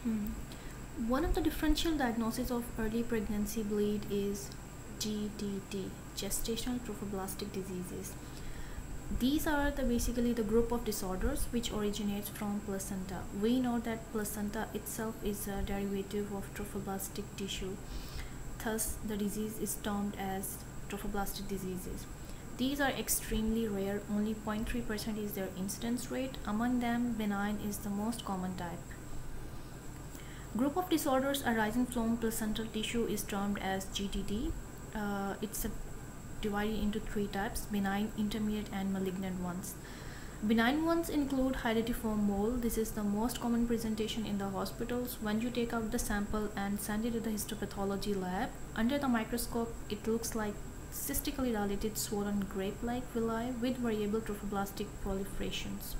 Hmm. One of the differential diagnoses of early pregnancy bleed is GTD, gestational trophoblastic diseases. These are basically the group of disorders which originates from placenta. We know that placenta itself is a derivative of trophoblastic tissue. Thus, the disease is termed as trophoblastic diseases. These are extremely rare, only 0.3% is their incidence rate. Among them, benign is the most common type. Group of disorders arising from placental tissue is termed as GTD. It's divided into three types: benign, intermediate, and malignant ones. Benign ones include hydatidiform mole. This is the most common presentation in the hospitals. When you take out the sample and send it to the histopathology lab, under the microscope it looks like cystically dilated swollen grape-like villi with variable trophoblastic proliferations.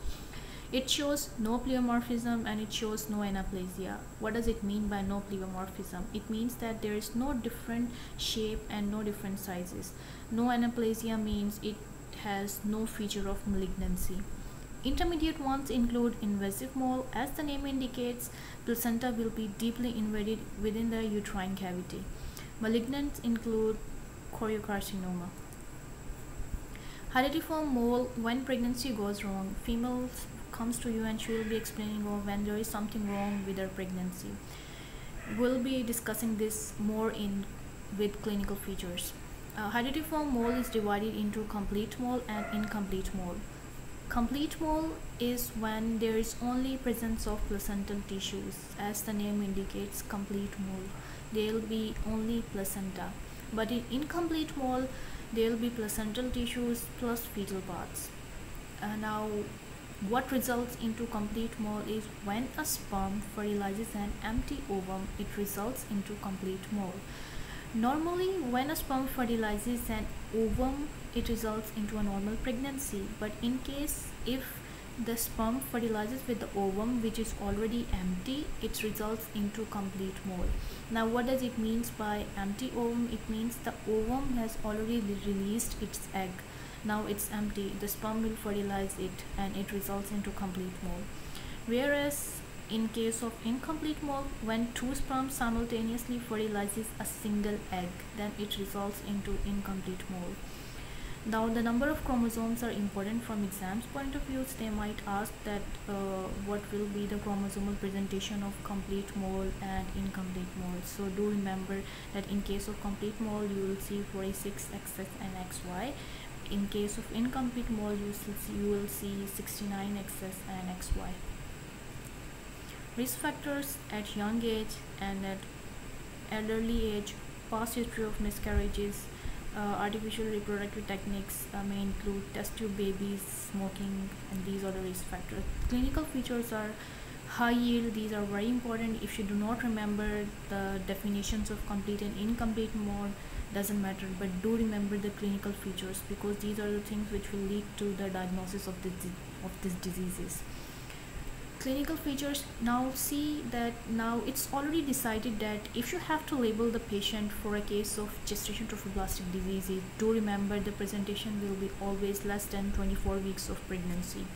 It shows no pleomorphism and it shows no anaplasia. What does it mean by no pleomorphism? It means that there is no different shape and no different sizes. No anaplasia means it has no feature of malignancy. Intermediate ones include invasive mole. As the name indicates, placenta will be deeply embedded within the uterine cavity. Malignant include choriocarcinoma. Hydatidiform mole, when pregnancy goes wrong, female comes to you and she will be explaining when there is something wrong with her pregnancy. We'll be discussing this more with clinical features. Hydatidiform mole is divided into complete mole and incomplete mole. Complete mole is when there is only presence of placental tissues. As the name indicates, complete mole, there will be only placenta. But in incomplete mole, there will be placental tissues plus fetal parts. Now, what results into complete mole is when a sperm fertilizes an empty ovum, it results into complete mole. Normally, when a sperm fertilizes an ovum, it results into a normal pregnancy. But in case if the sperm fertilizes with the ovum which is already empty, it results into complete mole. Now, what does it mean by empty ovum? It means the ovum has already released its egg. Now it's empty, the sperm will fertilize it and it results into complete mole. Whereas in case of incomplete mole, when two sperms simultaneously fertilizes a single egg, then it results into incomplete mole. Now, the number of chromosomes are important from exams point of view. They might ask that what will be the chromosomal presentation of complete mole and incomplete mole. So do remember that in case of complete mole, you will see 46 XX and XY. In case of incomplete mole, you will see 69 XS and XY. Risk factors at young age and at elderly age: past history of miscarriages, artificial reproductive techniques may include test tube babies, smoking, and these are the risk factors. Clinical features are high yield. These are very important. If you do not remember the definitions of complete and incomplete mole, doesn't matter, but do remember the clinical features, because these are the things which will lead to the diagnosis of these diseases. Clinical features. Now see that now it's already decided that if you have to label the patient for a case of gestation trophoblastic disease, do remember the presentation will be always less than 24 weeks of pregnancy.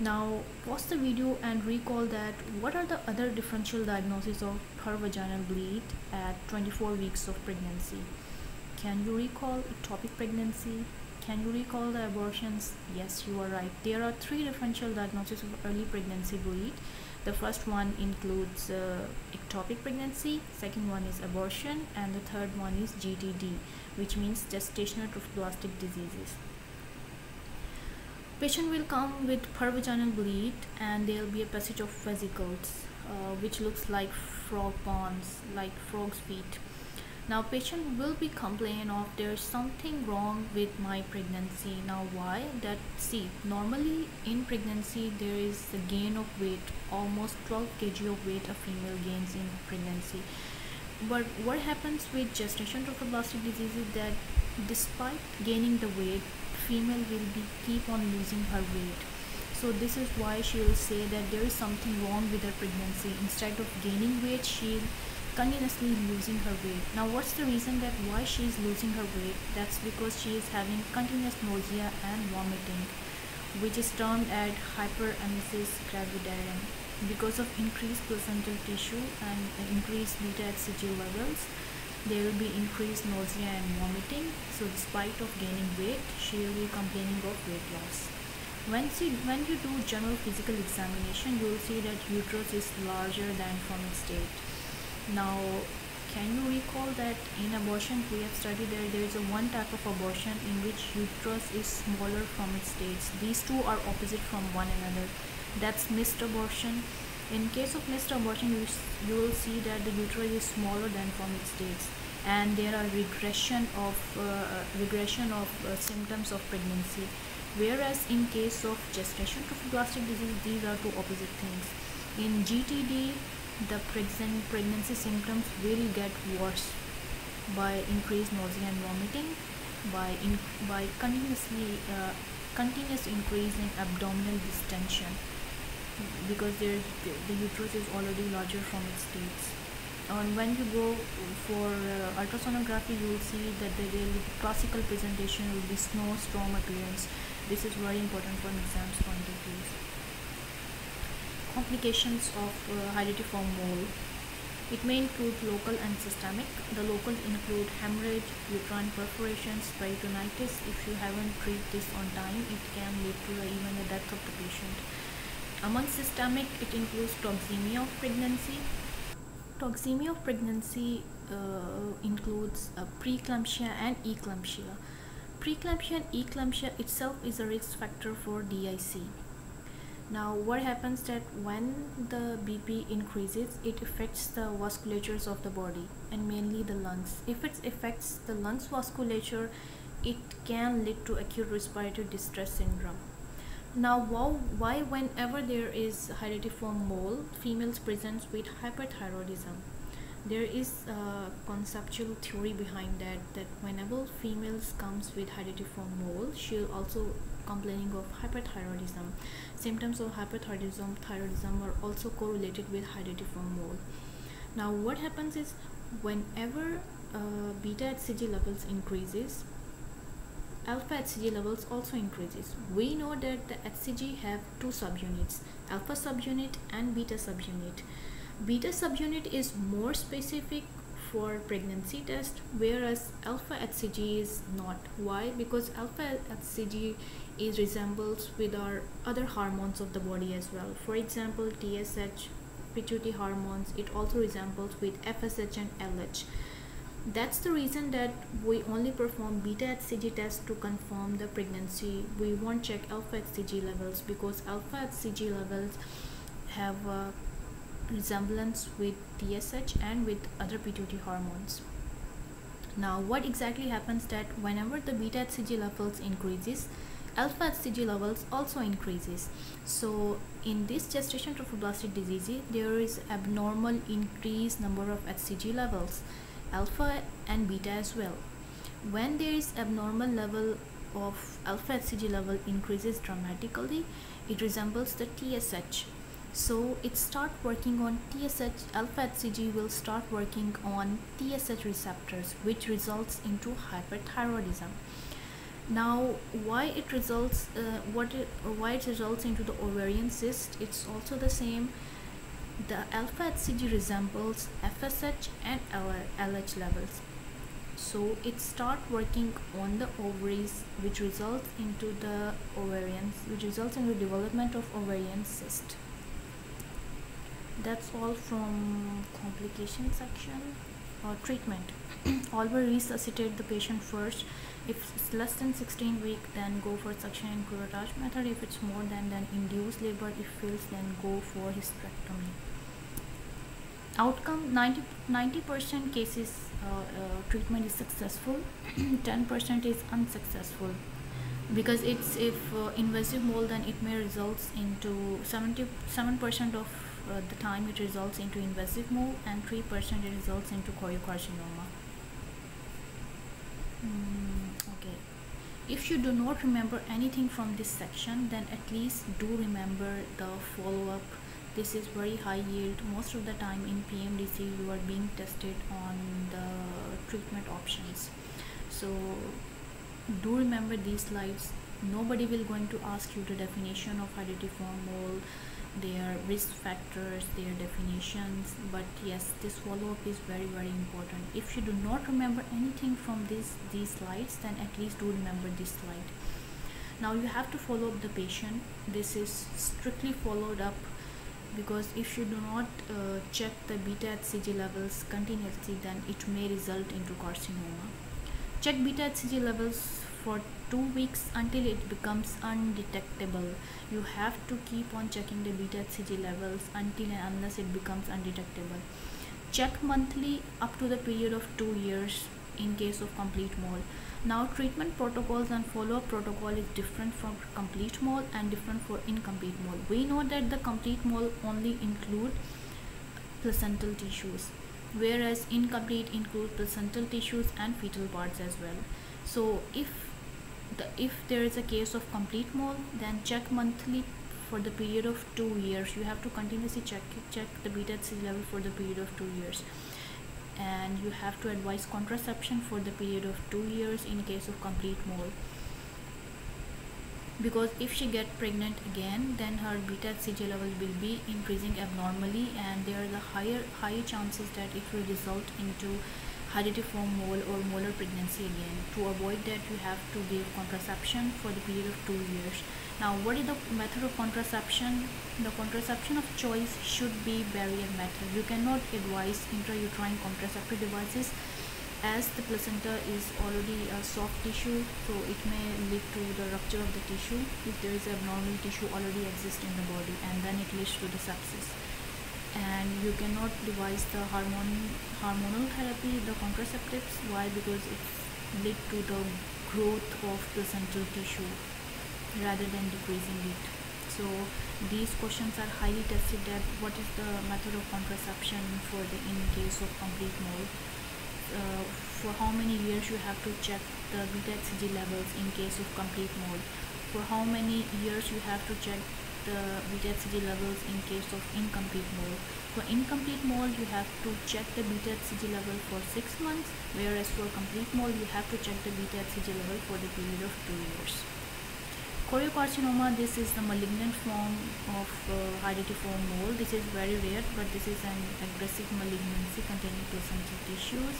Now pause the video and recall that what are the other differential diagnoses of pervaginal bleed at 24 weeks of pregnancy. Can you recall ectopic pregnancy? Can you recall the abortions? Yes, you are right. There are three differential diagnoses of early pregnancy bleed. The first one includes ectopic pregnancy, second one is abortion, and the third one is GTD, which means gestational trophoblastic diseases. Patient will come with pervaginal bleed and there will be a passage of vesicles which looks like frog ponds, like frog's feet. Now patient will be complaining of there's something wrong with my pregnancy. Now why? That see, normally in pregnancy there is a gain of weight, almost 12 kg of weight a female gains in pregnancy. But what happens with gestation trophoblastic disease is that despite gaining the weight, female will keep on losing her weight. So this is why she will say that there is something wrong with her pregnancy. Instead of gaining weight, she'll continuously losing her weight. Now what's the reason that why she is losing her weight? That's because she is having continuous nausea and vomiting, which is termed as hyperemesis gravidarum. Because of increased placental tissue and increased beta-HCG levels, there will be increased nausea and vomiting. So despite of gaining weight, she will be complaining of weight loss. When you do general physical examination, you will see that uterus is larger than from its date. Now, can you recall that in abortion we have studied that there is a one type of abortion in which uterus is smaller from its dates. These two are opposite from one another. That's missed abortion. In case of missed abortion, you will see that the uterus is smaller than from its dates, and there are regression of symptoms of pregnancy. Whereas in case of gestation trophoblastic disease, these are two opposite things. In GTD, the pregnancy symptoms will get worse by increased nausea and vomiting, by continuous increase in abdominal distension, because the uterus is already larger from its dates. And when you go for ultrasonography, you will see that the classical presentation will be snow storm appearance. This is very important from exams point of view. Complications of hydatidiform mole. It may include local and systemic. The local include hemorrhage, uterine perforations, peritonitis. If you haven't treated this on time, it can lead to even the death of the patient. Among systemic, it includes toxemia of pregnancy. Toxemia of pregnancy includes preeclampsia and eclampsia. Preeclampsia and eclampsia itself is a risk factor for DIC. Now, what happens that when the BP increases, it affects the vasculatures of the body and mainly the lungs. If it affects the lungs vasculature, it can lead to acute respiratory distress syndrome. Now, why whenever there is hydatidiform mole, females present with hyperthyroidism? There is a conceptual theory behind that whenever females comes with hydatidiform mole, she'll also complaining of hyperthyroidism. Symptoms of hyperthyroidism are also correlated with hydatidiform mole. Now, what happens is whenever beta-HCG levels increases, alpha-HCG levels also increases. We know that the HCG have two subunits, alpha subunit and beta subunit. Beta subunit is more specific for pregnancy test, whereas alpha HCG is not. Why? Because alpha HCG is resembles with our other hormones of the body as well. For example, TSH, pituitary hormones, it also resembles with FSH and LH. That's the reason that we only perform beta HCG test to confirm the pregnancy. We won't check alpha HCG levels because alpha HCG levels have a resemblance with TSH and with other pituitary hormones. Now, what exactly happens that whenever the beta HCG levels increases, alpha HCG levels also increases. So in this gestation trophoblastic disease, there is abnormal increased number of HCG levels, alpha and beta as well. When there is abnormal level of alpha HCG level increases dramatically, it resembles the TSH. So it start working on TSH, alpha HCG will start working on TSH receptors, which results into hyperthyroidism. Now, why it results into the ovarian cyst? It's also the same. The alpha HCG resembles FSH and LH levels. So it start working on the ovaries, which results into the development of ovarian cyst. That's all from complication section. Treatment. Always resuscitate the patient first. If it's less than 16 weeks, then go for suction and curettage method. If it's more than induce labor. If fails, then go for hysterectomy. Outcome: 90% cases treatment is successful, 10% is unsuccessful. Because it's if invasive mole, then it may results into 77% of the time it results into invasive mole, and 3% it results into choriocarcinoma. Okay, if you do not remember anything from this section, then at least do remember the follow-up. This is very high yield. Most of the time in PMDC you are being tested on the treatment options, so do remember these slides. Nobody will going to ask you the definition of hydatidiform mole their risk factors, their definitions. But yes, this follow-up is very very important. If you do not remember anything from these slides, then at least do remember this slide. Now you have to follow up the patient. This is strictly followed up, because if you do not check the beta HCG levels continuously, then it may result into carcinoma. Check beta HCG levels for 2 weeks until it becomes undetectable. You have to keep on checking the beta HCG levels until and unless it becomes undetectable. Check monthly up to the period of 2 years in case of complete mole. Now treatment protocols and follow-up protocol is different from complete mole and different for incomplete mole. We know that the complete mole only include placental tissues, whereas incomplete include placental tissues and fetal parts as well. So if there is a case of complete mole, then check monthly for the period of 2 years. You have to continuously check the beta HCG level for the period of 2 years, and you have to advise contraception for the period of 2 years in case of complete mole, because if she get pregnant again, then her beta HCG level will be increasing abnormally, and there are the higher chances that it will result into herediform mole or molar pregnancy again. To avoid that, you have to give contraception for the period of 2 years. Now, what is the method of contraception? The contraception of choice should be barrier method. You cannot advise intrauterine contraceptive devices, as the placenta is already a soft tissue, so it may lead to the rupture of the tissue if there is abnormal tissue already exist in the body, and then it leads to the sepsis. And you cannot devise the hormonal therapy, the contraceptives. Why? Because it lead to the growth of placental tissue rather than decreasing it. So these questions are highly tested, that what is the method of contraception for the in case of complete mole. For how many years you have to check the beta HCG levels in case of complete mole. For how many years you have to check the beta HCG levels in case of incomplete mole. For incomplete mole, you have to check the beta HCG level for 6 months, whereas for complete mole, you have to check the beta HCG level for the period of 2 years. Choriocarcinoma, this is the malignant form of herediform mole. This is very rare, but this is an aggressive malignancy containing placental tissues.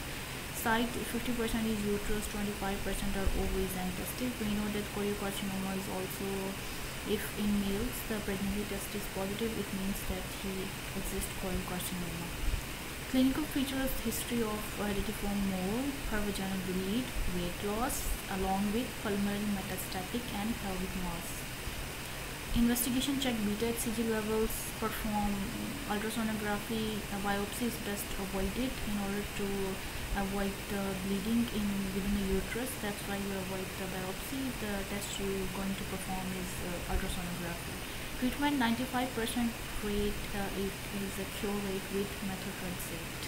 Site 50% is uterus, 25% are ovaries and testes. We know that choriocarcinoma is also, if in males the pregnancy test is positive, it means that he exists choriocarcinoma. Clinical features: history of herediform mole, her vaginal bleed, weight loss, along with pulmonary metastatic and pelvic mass. Investigation: check beta HCG levels, perform ultrasonography. A biopsy is best avoided in order to avoid the bleeding within the uterus. That's why you avoid the biopsy. The test you're going to perform is ultrasonography. Treatment: 95% rate it is a cure rate with methotrexate.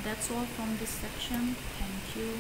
That's all from this section. Thank you.